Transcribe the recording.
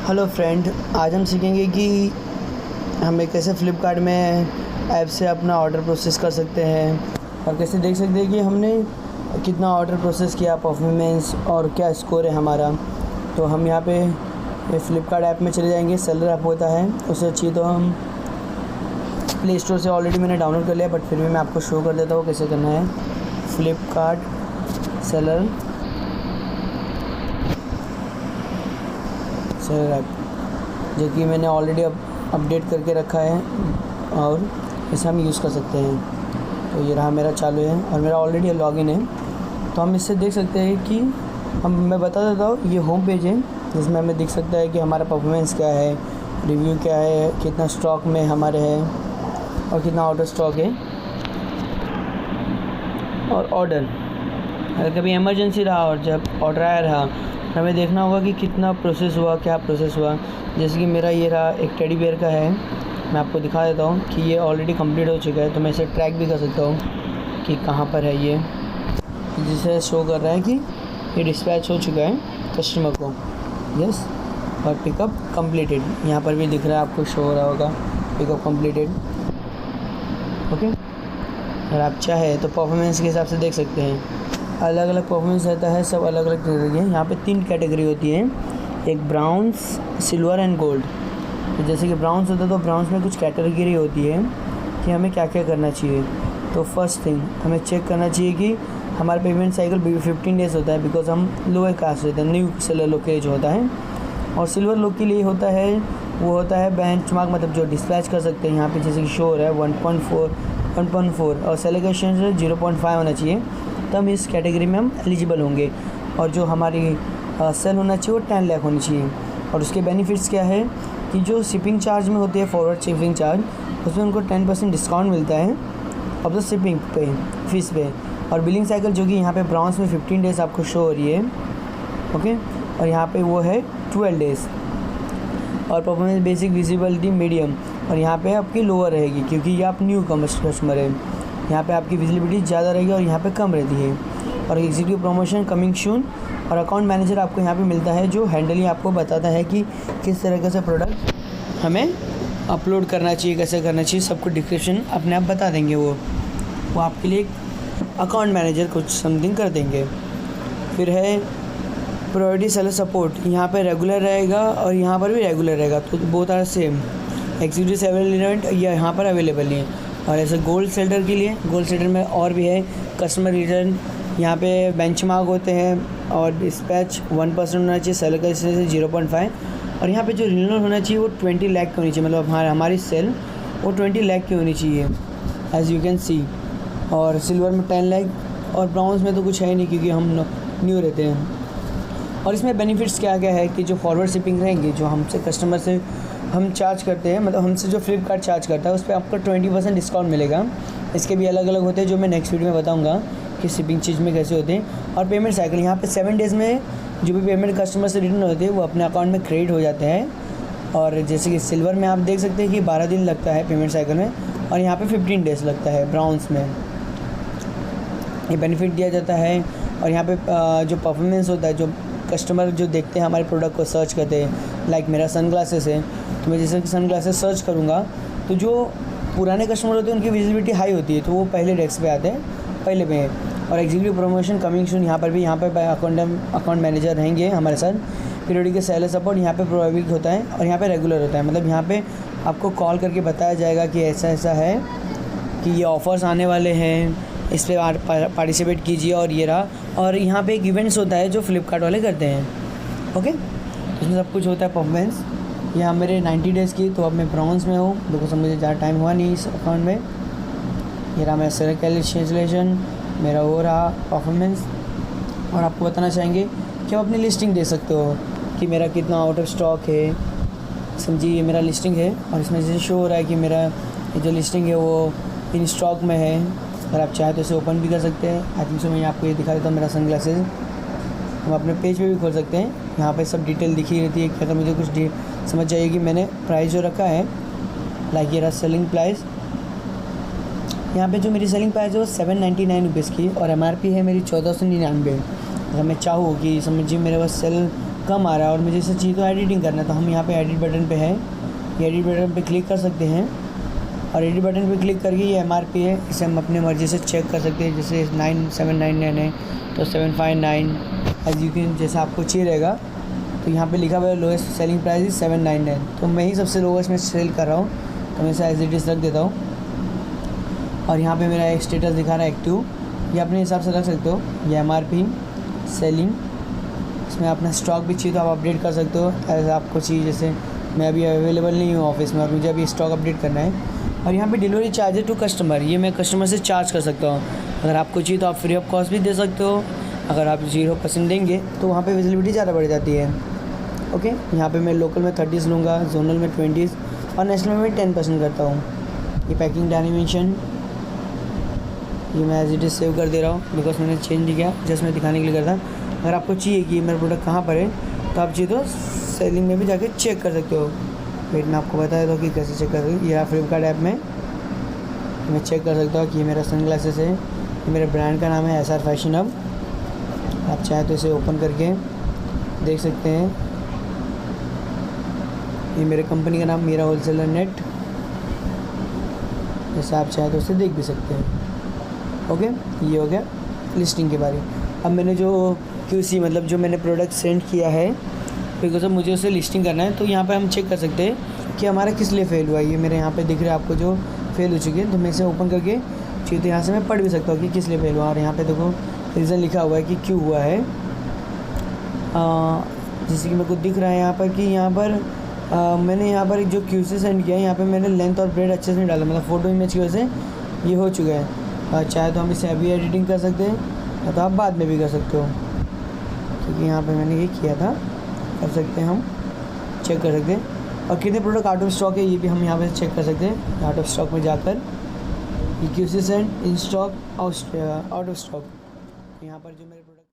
Hello friend, आज हम सीखेंगे कि हमें कैसे फ़्लिपकार्ट में ऐप से अपना ऑर्डर प्रोसेस कर सकते हैं और कैसे देख सकते हैं कि हमने कितना ऑर्डर प्रोसेस किया, परफॉर्मेंस और क्या स्कोर है हमारा। तो हम यहाँ पे फ़्लिपकार्ट ऐप में चले जाएंगे। सेलर ऐप होता है, उससे अच्छी तो हम प्ले स्टोर से ऑलरेडी मैंने डाउनलोड कर लिया, बट फिर भी मैं आपको शो कर देता हूँ कैसे करना है। फ़्लिपकार्ट सेलर ऐप जो कि मैंने ऑलरेडी अपडेट करके रखा है और इसे हम यूज़ कर सकते हैं। तो ये रहा, मेरा चालू है और मेरा ऑलरेडी लॉगिन है। तो हम इससे देख सकते हैं कि मैं बता देता हूँ, ये होम पेज है जिसमें हमें दिख सकता है कि हमारा परफॉर्मेंस क्या है, रिव्यू क्या है, कितना स्टॉक में हमारे है और कितना आउट ऑफ स्टॉक है। और ऑर्डर, अगर कभी इमरजेंसी रहा और जब ऑर्डर आया रहा, हमें देखना होगा कि कितना प्रोसेस हुआ, क्या प्रोसेस हुआ। जैसे कि मेरा ये रहा, एक टेडी बियर का है, मैं आपको दिखा देता हूँ कि ये ऑलरेडी कंप्लीट हो चुका है। तो मैं इसे ट्रैक भी कर सकता हूँ कि कहाँ पर है ये, जिसे शो कर रहा है कि ये डिस्पैच हो चुका है कस्टमर को। यस, और पिकअप कंप्लीटेड यहाँ पर भी दिख रहा है, आपको शो हो रहा होगा पिकअप कंप्लीटेड। ओके, अगर आप चाहे तो परफॉर्मेंस के हिसाब से देख सकते हैं, अलग अलग परफॉर्मेंस रहता है, सब अलग अलग कैटेगरी है। यहाँ पे 3 कैटेगरी होती है, एक ब्राउन्स, सिल्वर एंड गोल्ड। तो जैसे कि ब्राउन्स होता है तो ब्राउन्स में कुछ कैटेगरी होती है कि हमें क्या क्या करना चाहिए। तो फर्स्ट थिंग हमें चेक करना चाहिए कि हमारा पेमेंट साइकिल 15 डेज़ होता है, बिकॉज हम लोअर कास्ट रहते हैं, न्यू सेलर लोग के लिए जो होता है। और सिल्वर लोग के लिए होता है, वो होता है बेंचमार्क, मतलब जो डिस्पैच कर सकते हैं। यहाँ पे जैसे कि शो हो रहा है 1.4 और सेलिब्रेशन 0.5 होना चाहिए, तब इस कैटेगरी में हम एलिजिबल होंगे। और जो हमारी सेल होना चाहिए वो 10 लाख होनी चाहिए। और उसके बेनिफिट्स क्या है कि जो शिपिंग चार्ज में होती है, फॉरवर्ड शिपिंग चार्ज, उसमें उनको 10% डिस्काउंट मिलता है ऑफ द शिपिंग पे, फीस पे। और बिलिंग साइकिल जो कि यहाँ पे ब्राउन्स में 15 डेज़ आपको शो हो रही है, ओके, और यहाँ पे वो है 12 डेज़। और परफॉर्मेंस बेसिक, विजिबिलिटी मीडियम, और यहाँ पे आपकी लोअर रहेगी क्योंकि ये आप न्यू कस्टमर है। यहाँ पे आपकी विजिबिलिटी ज़्यादा रहेगी और यहाँ पे कम रहती है। और एग्जीक्यूटिव प्रमोशन कमिंग सून, और अकाउंट मैनेजर आपको यहाँ पे मिलता है जो हैंडली आपको बताता है कि किस तरीके से प्रोडक्ट हमें अपलोड करना चाहिए, कैसे करना चाहिए, सब कुछ डिस्क्रिप्शन अपने आप बता देंगे। वो आपके लिए अकाउंट मैनेजर कुछ समथिंग कर देंगे। फिर है प्रायोरिटी सेलर सपोर्ट, यहाँ पे रेगुलर रहेगा और यहाँ पर भी रेगुलर रहेगा, तो बहुत are same. Executive seller event ये यहाँ पर अवेलेबल नहीं है। और ऐसे गोल्ड सेलर के लिए, गोल्ड सेलर में और भी है, कस्टमर रिटर्न, यहाँ पे बेंचमार्क होते हैं और डिस्पैच 1% होना चाहिए, सेलर का से 0.5। और यहाँ पे जो रिन्यूअल होना चाहिए वो 20 लाख की होनी चाहिए, मतलब हमारी सेल वो 20 लाख की होनी चाहिए, एज़ यू कैन सी। और सिल्वर में 10 लाख, और ब्राउन्स में तो कुछ है नहीं क्योंकि हम न्यू रहते हैं। और इसमें बेनिफिट्स क्या क्या है कि जो फॉरवर्ड शिपिंग रहेंगे, जो हमसे कस्टमर से हम चार्ज करते हैं, मतलब हमसे जो फ्लिपकार्ट चार्ज करता है, उस पर आपको 20% डिस्काउंट मिलेगा। इसके भी अलग अलग होते हैं जो मैं नेक्स्ट वीडियो में बताऊंगा कि शिपिंग चीज़ में कैसे होते हैं। और पेमेंट साइकिल, यहाँ पे 7 डेज़ में जो भी पेमेंट कस्टमर से रिटर्न होते हैं वो अपने अकाउंट में क्रेडिट हो जाते हैं। और जैसे कि सिल्वर में आप देख सकते हैं कि 12 दिन लगता है पेमेंट साइकिल में, और यहाँ पर 15 डेज़ लगता है ब्राउन्स में। ये बेनिफिट दिया जाता है। और यहाँ पे जो परफॉर्मेंस होता है, जो कस्टमर जो देखते हैं हमारे प्रोडक्ट को सर्च करते हैं, लाइक मेरा सन ग्लासेस है, तो मैं जैसे कि सन ग्लासेस सर्च करूँगा तो जो पुराने कस्टमर होते हैं उनकी विजिबिलिटी हाई होती है, तो वो पहले डेस्क पे आते हैं, पहले पे। और एग्जीक्यूटिव प्रमोशन कमिंग सून, यहाँ पर अकाउंट मैनेजर रहेंगे हमारे साथ। पीरियडिक सेलर सपोर्ट यहाँ पे प्रोवाइड होता है और यहाँ पे रेगुलर होता है, मतलब यहाँ पे आपको कॉल करके बताया जाएगा कि ऐसा ऐसा है कि ये ऑफ़र्स आने वाले हैं, इस पर पार्टिसिपेट कीजिए। और ये रहा, और यहाँ पे एक इवेंट्स होता है जो फ्लिपकार्ट वाले करते हैं, ओके, इसमें सब कुछ होता है। परफॉर्मेंस यहाँ मेरे 90 डेज़ की, तो अब मैं ब्राउन्स में हूँ, देखो सब मुझे ज़्यादा टाइम हुआ नहीं इस अकाउंट में। ये रहा मेरा सेलर कैलकुलेशन, मेरा हो रहा परफॉर्मेंस। और आपको बताना चाहेंगे कि आप अपनी लिस्टिंग दे सकते हो कि मेरा कितना आउट ऑफ स्टॉक है। समझिए ये मेरा लिस्टिंग है और इसमें जैसे शो हो रहा है कि मेरा ये जो लिस्टिंग है वो इन स्टॉक में है। अगर आप चाहें तो इसे ओपन भी कर सकते हैं। आई थिंक सो मैं आपको ये दिखा देता हूँ, मेरा सन ग्लासेस हम अपने पेज पे भी खोल सकते हैं। यहाँ पे सब डिटेल दिखी रहती है कि अगर मुझे कुछ समझ जाइए कि मैंने प्राइस जो रखा है, लाइक ये रहा सेलिंग प्राइस। यहाँ पे जो मेरी सेलिंग प्राइस है वो 799 रुपीज़ की, और MRP है मेरी 1499। अगर मैं चाहूँ कि समझिए मेरे पास सेल कम आ रहा है और मुझे इसे चाहिए तो एडिटिंग करना है, तो हम यहाँ पे एडिट बटन पे है, ये एडिट बटन पे क्लिक कर सकते हैं और एडिट बटन पे क्लिक करके ये MRP है, इसे हम अपने मर्जी से चेक कर सकते हैं। जैसे 9799 है तो 759 एज यू कैन, जैसा आपको चाहिए रहेगा। तो यहाँ पे लिखा हुआ है लोएस्ट सेलिंग प्राइस 799, तो मैं ही सबसे लोएस्ट में सेल कर रहा हूँ, तो मैं इसे एज इट इज़ रख देता हूँ। और यहाँ पे मेरा एक स्टेटस दिखा रहा है एक्टिव, ये अपने हिसाब से रख सकते हो। ये MRP सेलिंग, इसमें अपना स्टॉक भी चाहिए तो आप अपडेट कर सकते हो एज आपको चाहिए। जैसे मैं अभी अवेलेबल नहीं हूँ ऑफिस में और मुझे अभी स्टॉक अपडेट करना है। और यहाँ पे डिलीवरी चार्जेस टू कस्टमर, ये मैं कस्टमर से चार्ज कर सकता हूँ। अगर आपको चाहिए तो आप फ्री ऑफ कॉस्ट भी दे सकते हो, अगर आप 0% देंगे तो वहाँ पे विजिबिलिटी ज़्यादा बढ़ जाती है। ओके, यहाँ पे मैं लोकल में 30 लूँगा, जोनल में 20 और नेशनल में 10% करता हूँ। ये पैकिंग डायमेंशन ये मैं एज इट इज़ सेव कर दे रहा हूँ बिकॉज मैंने चेंज नहीं किया, जस्ट मैं दिखाने के लिए करता। अगर आपको चाहिए कि मेरा प्रोडक्ट कहाँ पर है तो आप चाहिए तो सेलिंग में भी जाके चेक कर सकते हो। वेट मैं आपको बता देता हूँ कि कैसे चेक कर सकते हो। ये फ्लिपकार्ट ऐप में मैं चेक कर सकता हूँ कि ये मेरा सनग्लासेस है, ये मेरे ब्रांड का नाम है SR फैशन हब। आप चाहें तो इसे ओपन करके देख सकते हैं। ये मेरे कंपनी का नाम मेरा होलसेलर नेट, जैसे आप चाहें तो उसे देख भी सकते हैं। ओके, ये हो गया लिस्टिंग के बारे में। अब मैंने जो QC मतलब जो मैंने प्रोडक्ट सेंड किया है बिकॉज अब मुझे उसे लिस्टिंग करना है, तो यहाँ पे हम चेक कर सकते हैं कि हमारा किस लिए फेल हुआ है। ये मेरे यहाँ पे दिख रहा है आपको जो फेल हो चुकी है, तो मैं इसे ओपन करके चाहिए तो यहाँ से मैं पढ़ भी सकता हूँ कि किस लिए फेल हुआ। और यहाँ पे देखो रीज़न लिखा हुआ है कि क्यों हुआ है। जैसे कि मेरे को दिख रहा है यहाँ पर कि यहाँ पर मैंने यहाँ पर जो QC सेंड किया है यहाँ पर मैंने लेंथ और ब्रेड अच्छे से नहीं डाला, मतलब फ़ोटो इमेज की वजह से ये हो चुका है। चाहे तो हम इसे अभी एडिटिंग कर सकते हैं या तो आप बाद में भी कर सकते हो, क्योंकि यहाँ पे मैंने ये किया था। कर सकते हैं, हम चेक कर सकते हैं। और कितने प्रोडक्ट आउट ऑफ स्टॉक है ये भी हम यहाँ पे चेक कर सकते हैं। आउट ऑफ स्टॉक में जाकर QC send in stock out of stock, यहाँ पर जो मेरे प्रोडक्ट